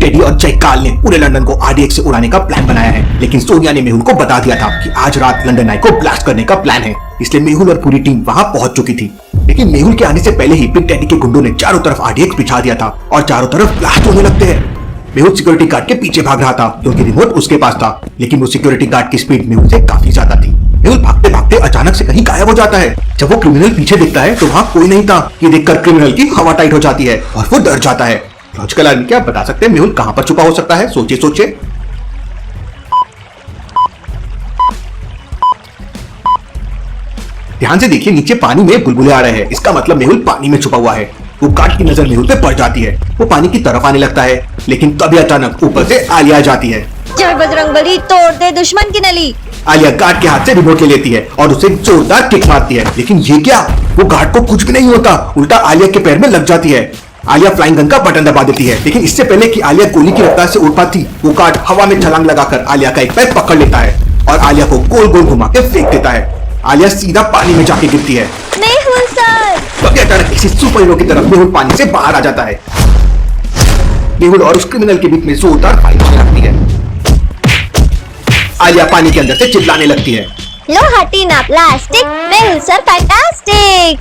Daddy और जयकाल ने पूरे लंदन को आरडीएक्स से उड़ाने का प्लान बनाया है, लेकिन सोनिया ने मेहुल को बता दिया था कि आज रात लंदन आई को ब्लास्ट करने का प्लान है। इसलिए मेहुल और पूरी टीम वहां पहुंच चुकी थी। लेकिन मेहुल के आने से पहले ही बिग डैडी के गुंडों ने चारों तरफ आरडीएक्स बिछा दिया था और चारों तरफ ब्लास्ट होने लगते हैं। मेहुल सिक्योरिटी गार्ड के पीछे भाग रहा था क्योंकि रिमोट उसके पास था, लेकिन वो सिक्योरिटी गार्ड की स्पीड मेहुल से काफी ज्यादा थी। मेहुल भागते भागते अचानक से कहीं गायब हो जाता है। जब वो क्रिमिनल पीछे दिखता है तो वहाँ कोई नहीं था। ये देखकर क्रिमिनल की हवा टाइट हो जाती है और वो डर जाता है। लॉजिकल आदमी क्या बता सकते हैं मेहुल कहाँ पर छुपा हो सकता है? सोचिए सोचिए। ध्यान से देखिए, नीचे पानी में बुलबुले आ रहे हैं। इसका मतलब मेहुल पानी में छुपा हुआ है। वो गार्ड की नजर मेहुल पे पड़ जाती है। वो पानी की तरफ आने लगता है, लेकिन तभी अचानक ऊपर से आलिया जाती है। जय बजरंगबली, तोड़ दे दुश्मन की नली। आलिया गार्ड के हाथ से रिमोट ले लेती है और उसे जोरदार किक मारती है, लेकिन ये क्या, वो गार्ड को कुछ भी नहीं होता, उल्टा आलिया के पैर में लग जाती है। आलिया फ्लाइंग गन का बटन दबा देती है, लेकिन इससे पहले कि आलिया गोली की रफ्तार से उड़ पाती, वो गार्ड हवा में छलांग लगाकर आलिया का एक पैर पकड़ लेता है और आलिया को गोल गोल घुमा के फेंक देता है। आलिया सीधा पानी में जाके गिरती है। मेहुल सर! तभी अचानक किसी सुपर हीरो की तरफ मेहुल पानी से बाहर आ जाता है। मेहुल और उस क्रिमिनल के बीच में जोरदार फाइट होने लगती है। आलिया पानी के अंदर से चिल्लाने लगती है, लो हटी ना plastic, Mehul sir fantastic.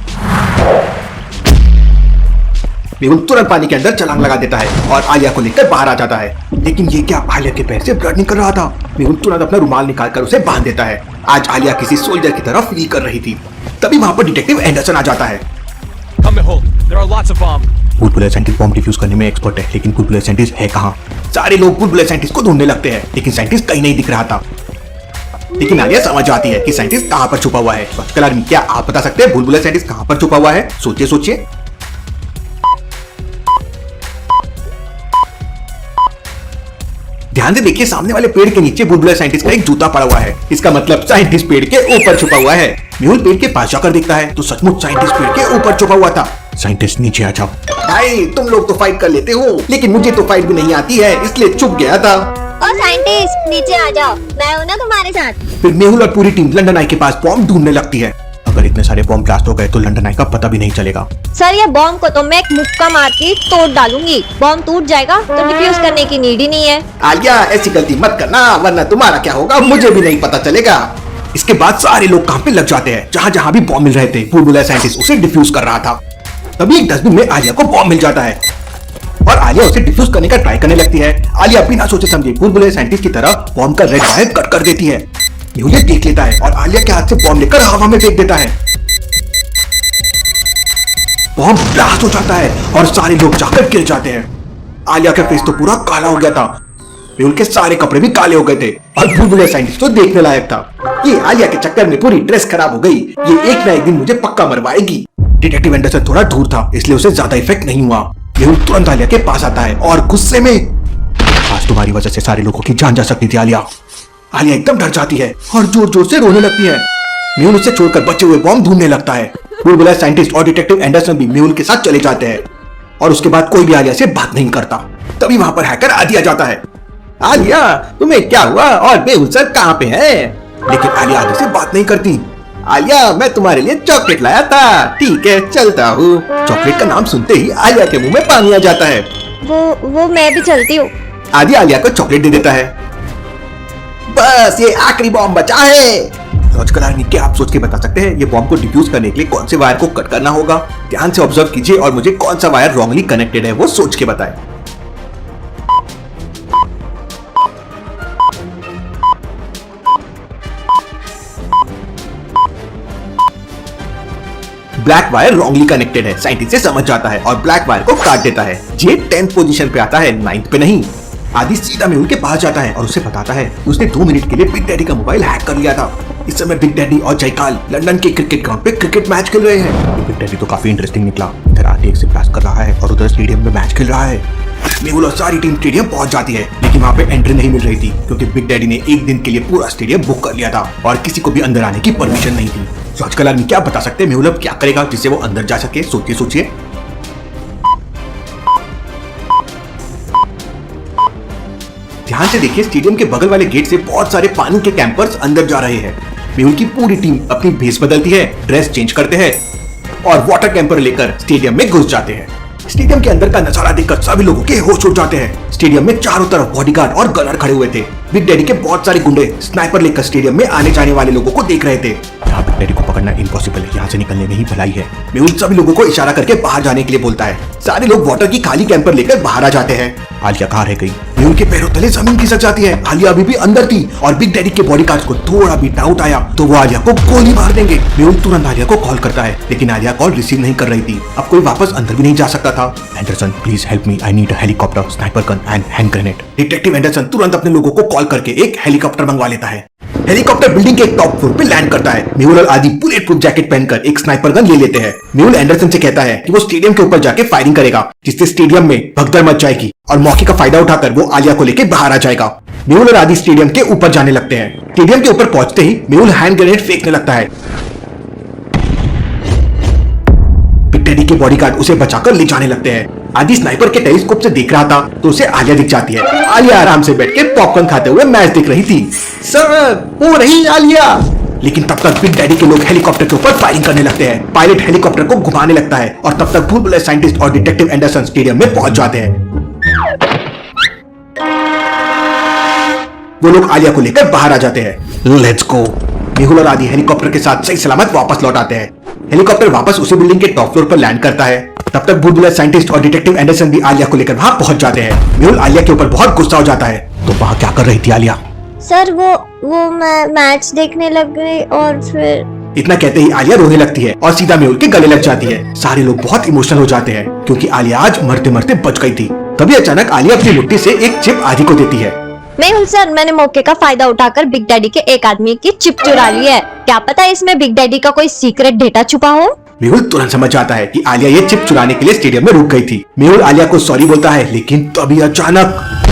Mehul तुरंत पानी के अंदर छलांग लगा देता है और आलिया को लेकर बाहर आ जाता है। लेकिन ये क्या, आलिया के पैर से ब्लड निकल रहा था। मेहुल तुरंत अपना रुमाल निकालकर उसे बांध देता है। आज आलिया किसी सोल्जर की तरह फील कर रही थी। तभी वहां पर डिटेक्टिव एंडरसन आ जाता है। बुलबुले साइंटिस्ट बॉम्ब डिफ्यूज करने में एक्सपर्ट है, लेकिन बुलबुले साइंटिस्ट है कहाँ? सारे लोग बुलबुले साइंटिस्ट को ढूंढने लगते हैं, लेकिन साइंटिस्ट कहीं नहीं दिख रहा था। लेकिन आलिया समझ जाती है कि साइंटिस्ट कहाँ पर छुपा हुआ है। लॉजिकल आदमी क्या आप बता सकते हैं बुलबुले साइंटिस्ट कहाँ पर छुपा हुआ है? सोचिए सोचिए। ध्यान से देखिए, सामने वाले पेड़ के नीचे बुलबुले साइंटिस्ट का एक जूता पड़ा हुआ है। इसका मतलब साइंटिस्ट पेड़ के ऊपर छुपा हुआ है। मेहुल पेड़ के पास जाकर देखता है तो सचमुच साइंटिस्ट पेड़ के ऊपर छुपा हुआ था। साइंटिस्ट नीचे आ जाओ। भाई तुम लोग तो फाइट कर लेते हो, लेकिन मुझे तो फाइट भी नहीं आती है, इसलिए चुप गया था। ओ साइंटिस्ट नीचे आ जाओ, मैं हूं ना तुम्हारे साथ। फिर मेहुल और पूरी टीम लंदन आई के पास बॉम्ब ढूंढने लगती है। अगर इतने सारे बॉम्ब ब्लास्ट हो गए तो लंदन आई का पता भी नहीं चलेगा। सर ये बॉम्ब को तो मैं एक मुक्का मार के तोड़ डालूंगी। बॉम्ब टूट जाएगा तो डिफ्यूज करने की नीड ही नहीं है। आलिया ऐसी गलती मत करना, वरना तुम्हारा क्या होगा मुझे भी नहीं पता चलेगा। इसके बाद सारे लोग काम पे लग जाते हैं। जहाँ जहाँ भी बॉम्ब मिल रहे थे, बुलबुला साइंटिस्ट उसे डिफ्यूज कर रहा था। तभी एक डस्टबिन में आलिया को बॉम्ब मिल जाता है और आलिया उसे डिफ्यूज करने का ट्राई करने लगती है। आलिया बिना सोचे समझे बुलबुले साइंटिस्ट की तरह बॉम्ब का रेड वायर कट कर देती है। मेहुल ये देख लेता है और आलिया के हाथ से बॉम्ब लेकर हवा में फेंक देता है। बॉम्ब ब्लास्ट हो जाता है और सारे लोग जाकर गिर जाते हैं। आलिया का फेस तो पूरा काला हो गया था। मेहुल के सारे कपड़े भी काले हो गए थे और बुलबुले साइंटिस्ट तो देखने लायक था। ये आलिया के चक्कर में पूरी ड्रेस खराब हो गई। ये एक ना एक दिन मुझे पक्का मरवाएगी। डिटेक्टिव एंडरसन थोड़ा दूर था, इसलिए उसे ज्यादा इफेक्ट नहीं हुआ। मेहुल तुरंत आलिया के पास आता है और गुस्से में, आज तुम्हारी वजह से सारे लोगों की जान जा सकती थी आलिया। आलिया एकदम डर जाती है और जोर जोर से रोने लगती है। मेहुल उसे छोड़कर बचे हुए बॉम्ब ढूंढने लगता है। बुलबुला साइंटिस्ट और डिटेक्टिव एंडरसन भी मेहुल के साथ चले जाते हैं और उसके बाद कोई भी आलिया से बात नहीं करता। तभी वहां पर हैकर आदिया जाता है। आलिया तुम्हें क्या हुआ और मेहुल सर कहाँ पे है? लेकिन आलिया आगे से बात नहीं करती। आलिया मैं तुम्हारे लिए चॉकलेट लाया था। ठीक है चलता हूँ। चॉकलेट का नाम सुनते ही आलिया के मुंह में पानी आ जाता है। वो मैं भी चलती हूँ। आदि आलिया को चॉकलेट दे देता है। बस ये आखिरी बॉम्ब बचा है। लॉजिकल आर्मी क्या आप सोच के बता सकते हैं ये बॉम्ब को डिफ्यूज करने के लिए कौन से वायर को कट करना होगा? ध्यान से ऑब्जर्व कीजिए और मुझे कौन सा वायर रॉन्गली कनेक्टेड है वो सोच के बताएं। ब्लैक वायर रॉन्गली कनेक्टेड है। साइंटिस्ट से समझ जाता है और ब्लैक वायर को काट देता है। ये 10th पोजीशन पे आता है, 9th पे नहीं। आदि सीधा मेहुल के पास जाता है और उसे बताता है उसने 2 मिनट के लिए बिग डैडी का मोबाइल हैक कर लिया था। इस समय बिग डैडी और जयकाल लंदन के क्रिकेट ग्राउंड पे क्रिकेट मैच खेल रहे हैं। बिग डैडी तो काफी इंटरेस्टिंग निकला। इधर आरडीएक्स से ब्लास्ट कर रहा है और उधर स्टेडियम में मैच खेल रहा है। मेहुल और सारी टीम स्टेडियम पहुंच जाती है, लेकिन वहाँ पे एंट्री नहीं मिल रही थी क्योंकि बिग डैडी ने एक दिन के लिए पूरा स्टेडियम बुक कर लिया था और किसी को भी अंदर आने की परमिशन नहीं थी। लॉजिकल आदमी क्या बता सकते हैं मेहुल अब क्या करेगा जिससे वो अंदर जा सके? सोचिए सोचिए। ध्यान से देखिए, स्टेडियम के बगल वाले गेट से बहुत सारे पानी के कैंपर्स अंदर जा रहे हैं। मेहुल की पूरी टीम अपनी भेस बदलती है, ड्रेस चेंज करते हैं और वाटर कैंपर लेकर स्टेडियम में घुस जाते हैं। स्टेडियम के अंदर का नजारा देखकर सभी लोगों के होश उड़ जाते हैं। स्टेडियम में चारों तरफ बॉडीगार्ड और गनर खड़े हुए थे। बिग डैडी के बहुत सारे गुंडे स्नाइपर लेकर स्टेडियम में आने जाने वाले लोगों को देख रहे थे। यहाँ बिग डैडी को पकड़ना इम्पॉसिबल है, यहाँ से निकलने में ही भलाई है। मेहुल सभी लोगों को इशारा करके बाहर जाने के लिए बोलता है। सारे लोग वाटर की खाली कैंपर लेकर बाहर आ जाते हैं। आलिया कहाँ रह गई? मेहुल के पैरों तले जमीन खिसक जाती है। आलिया अभी भी अंदर थी और बिग डैडी के बॉडीगार्ड्स को थोड़ा भी डाउट आया तो वो आलिया को गोली मार देंगे। मेहुल तुरंत आलिया को कॉल करता है, लेकिन आलिया कॉल रिसीव नहीं कर रही थी। अब कोई वापस अंदर भी नहीं जा सकता था। Anderson please help me, I need a helicopter, sniper gun and hand grenade. Detective Anderson तुरंत अपने लोगों को कॉल करके एक हेलीकॉप्टर मंगवा लेता है। हेलीकॉप्टर बिल्डिंग के एक टॉप फ्लोर पे लैंड करता है। मेहुल और आदि बुलेट प्रूफ जैकेट पहनकर एक स्नाइपर गन ले लेते हैं। मेहुल एंडरसन से कहता है कि वो स्टेडियम के ऊपर जाके फायरिंग करेगा, जिससे स्टेडियम में भगदड़ मच जाएगी और मौके का फायदा उठाकर वो आलिया को लेकर बाहर आ जाएगा। मेहुल और आदि स्टेडियम के ऊपर जाने लगते हैं। स्टेडियम के ऊपर पहुंचते ही मेहुल हैंड ग्रेनेड फेंकने लगता है। बिग डैडी के बॉडीगार्ड उसे बचाकर ले जाने लगते हैं। आदि स्नाइपर के टेलीस्कोप से देख रहा था तो उसे आलिया दिख जाती है। आलिया आराम से बैठ के पॉपकॉर्न खाते हुए मैच देख रही थी। सर वो रही आलिया। लेकिन तब तक बिग डैडी के लोग हेलीकॉप्टर के ऊपर फायरिंग करने लगते हैं। पायलट हेलीकॉप्टर को घुमाने लगता है और तब तक भूल-भुलैया साइंटिस्ट और डिटेक्टिव एंडरसन स्टेडियम में पहुंच जाते हैं। वो लोग आलिया को लेकर बाहर आ जाते हैं। Let's go. मेहुल और आदि हेलीकॉप्टर के साथ सही सलामत वापस लौट आते हैं। हेलीकॉप्टर वापस उसी बिल्डिंग के टॉप फ्लोर पर लैंड करता है। तब तक भूल-भुलैया साइंटिस्ट और डिटेक्टिव एंडरसन भी आलिया को लेकर वहां पहुंच जाते हैं। मेहुल आलिया के ऊपर बहुत गुस्सा हो जाता है। तो वहां क्या कर रही थी आलिया? सर वो मैं मैच देखने लग गई और फिर इतना कहते ही आलिया रोने लगती है और सीधा मेहुल के गले लग जाती है। सारे लोग बहुत इमोशनल हो जाते हैं क्योंकि आलिया आज मरते मरते बच गई थी। तभी अचानक आलिया अपनी मुट्ठी से एक चिप आदि को देती है। मेहुल सर, मैंने मौके का फायदा उठाकर बिग डैडी के एक आदमी की चिप चुरा ली है। क्या पता इसमें बिग डैडी का कोई सीक्रेट डेटा छुपा हो। मेहुल तुरंत समझ जाता है कि आलिया ये चिप चुराने के लिए स्टेडियम में रुक गई थी। मेहुल आलिया को सॉरी बोलता है, लेकिन तभी अचानक